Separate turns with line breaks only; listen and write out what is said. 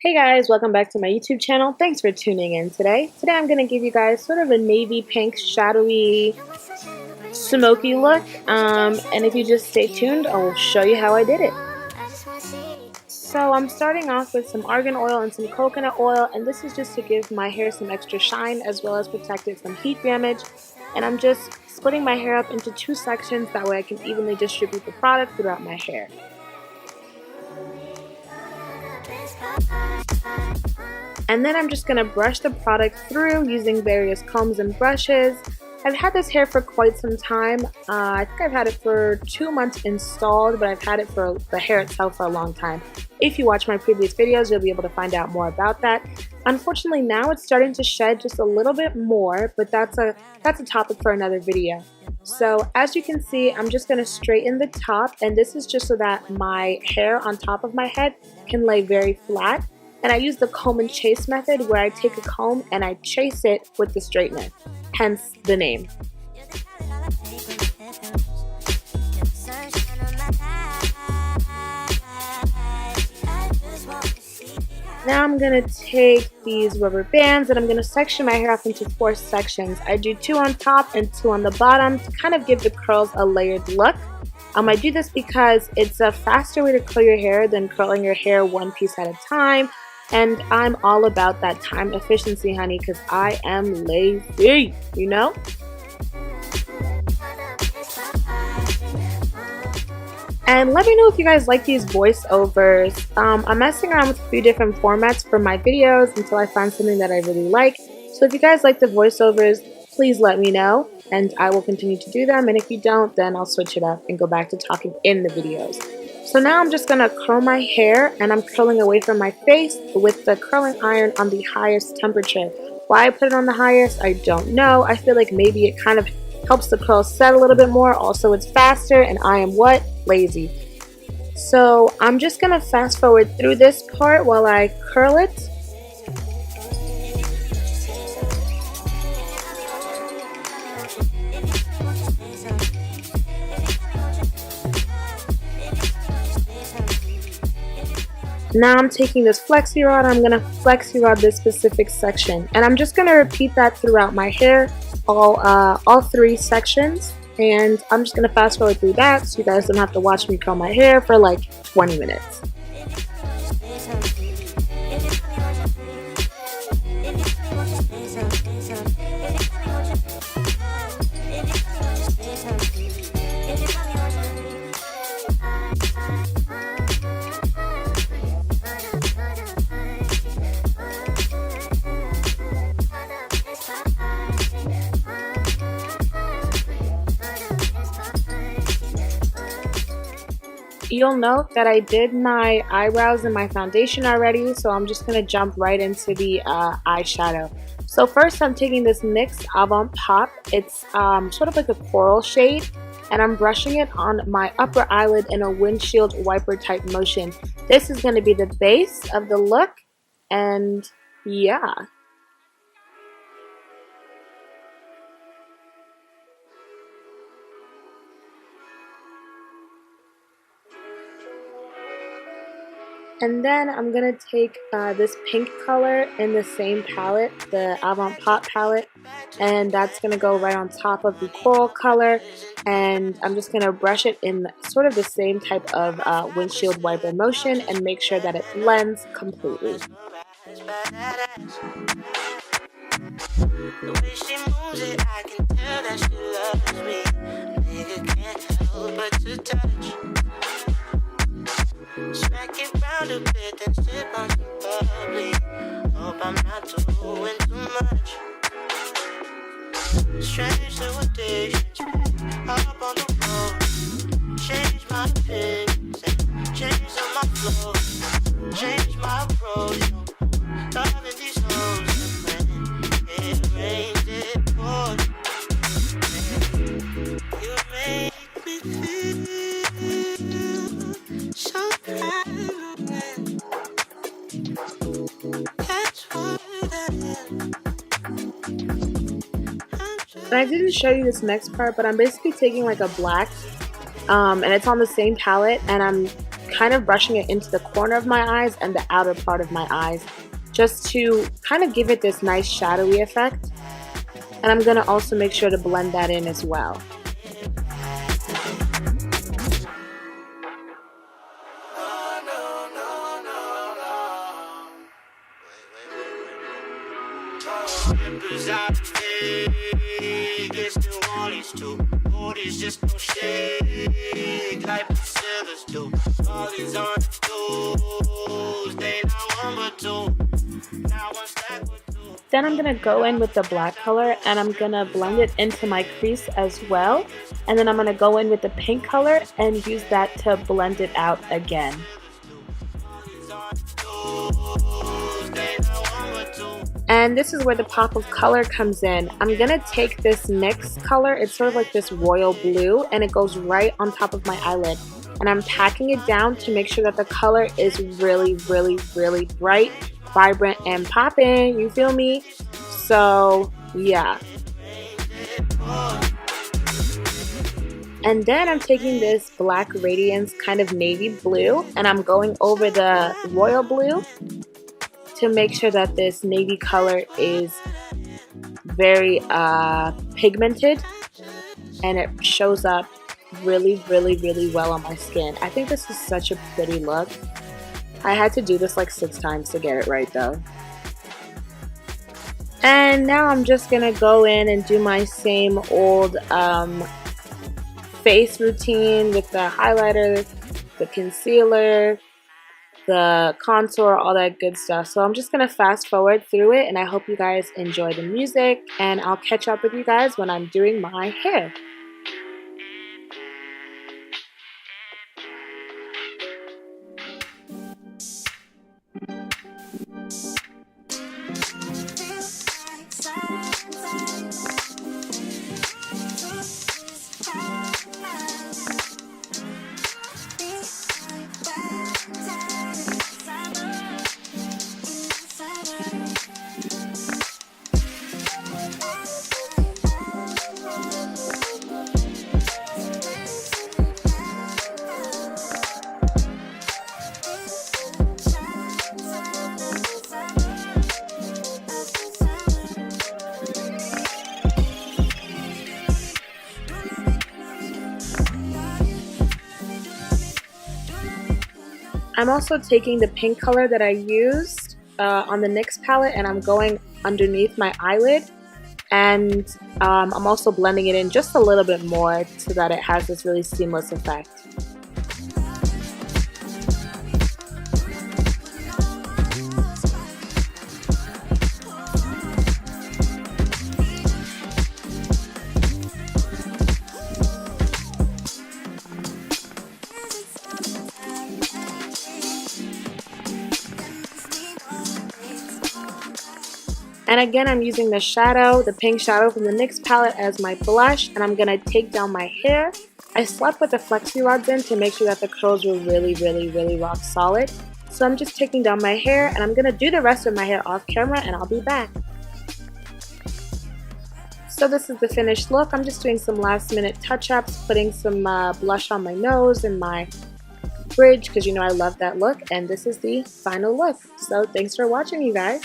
Hey guys, welcome back to my YouTube channel. Thanks for tuning in today. Today I'm going to give you guys sort of a navy pink, shadowy, smoky look. And if you just stay tuned, I'll show you how I did it. So I'm starting off with some argan oil and some coconut oil, and this is just to give my hair some extra shine as well as protect it from heat damage. And I'm just splitting my hair up into two sections, that way I can evenly distribute the product throughout my hair. And then I'm just going to brush the product through using various combs and brushes. I've had this hair for quite some time. I think I've had it for 2 months installed, but I've had it for the hair itself for a long time. If you watch my previous videos, you'll be able to find out more about that. Unfortunately, now it's starting to shed just a little bit more, but that's a topic for another video. So as you can see, I'm just going to straighten the top, and this is just so that my hair on top of my head can lay very flat. And I use the comb and chase method, where I take a comb and I chase it with the straightener, hence the name. Now I'm going to take these rubber bands and I'm going to section my hair off into 4 sections. I do 2 on top and 2 on the bottom to kind of give the curls a layered look. I do this because it's a faster way to curl your hair than curling your hair one piece at a time. And I'm all about that time efficiency, honey, because I am lazy, you know? And let me know if you guys like these voiceovers. I'm messing around with a few different formats for my videos until I find something that I really like. So if you guys like the voiceovers, please let me know, and I will continue to do them. And if you don't, then I'll switch it up and go back to talking in the videos. So now I'm just going to curl my hair, and I'm curling away from my face with the curling iron on the highest temperature. Why I put it on the highest, I don't know. I feel like maybe it kind of helps the curls set a little bit more. Also, it's faster, and I am what? Lazy. So I'm just going to fast forward through this part while I curl it. Now I'm taking this flexi rod, I'm going to flexi rod this specific section. And I'm just going to repeat that throughout my hair, all 3 sections. And I'm just going to fast forward through that so you guys don't have to watch me curl my hair for like 20 minutes. You'll note that I did my eyebrows and my foundation already, so I'm just going to jump right into the eyeshadow. So first I'm taking this NYX Avant Pop. It's sort of like a coral shade, and I'm brushing it on my upper eyelid in a windshield wiper type motion. This is going to be the base of the look, and yeah. And then I'm going to take this pink color in the same palette, the Avant Pop palette, and that's going to go right on top of the coral color, and I'm just going to brush it in sort of the same type of windshield wiper motion and make sure that it blends completely. The way she moves it, I can tell that she loves me. Nigga can't help but to touch. Smack it round a bit, then sip on some bubbly. Hope I'm not doing too much. Strange little addictions, up on the road. Change my pace, change on my flow. Change my approach, loving these hoes. It rains, it pours. You make me feel so kind of way. That's what I am. And I didn't show you this next part, but I'm basically taking like a black, and it's on the same palette, and I'm kind of brushing it into the corner of my eyes and the outer part of my eyes, just to kind of give it this nice shadowy effect. And I'm going to also make sure to blend that in as well. Then I'm going to go in with the black color and I'm going to blend it into my crease as well. And then I'm going to go in with the pink color and use that to blend it out again. And this is where the pop of color comes in. I'm going to take this NYX color, it's sort of like this royal blue, and it goes right on top of my eyelid. And I'm packing it down to make sure that the color is really, really, really bright, vibrant, and popping. You feel me? So, yeah. And then I'm taking this black Radiance kind of navy blue, and I'm going over the royal blue to make sure that this navy color is very pigmented and it shows up really, really, really well on my skin. I think this is such a pretty look. I had to do this like 6 times to get it right though. And now I'm just gonna go in and do my same old face routine with the highlighter, the concealer, the contour, all that good stuff. So I'm just gonna fast forward through it, and I hope you guys enjoy the music, and I'll catch up with you guys when I'm doing my hair. I'm also taking the pink color that I used on the NYX palette, and I'm going underneath my eyelid, and I'm also blending it in just a little bit more so that it has this really seamless effect. And again, I'm using the shadow, the pink shadow from the NYX palette as my blush, and I'm going to take down my hair. I slept with the flexi rods in to make sure that the curls were really, really, really rock solid. So I'm just taking down my hair, and I'm going to do the rest of my hair off camera, and I'll be back. So this is the finished look. I'm just doing some last minute touch-ups, putting some blush on my nose and my bridge, because you know I love that look, and this is the final look. So thanks for watching, you guys.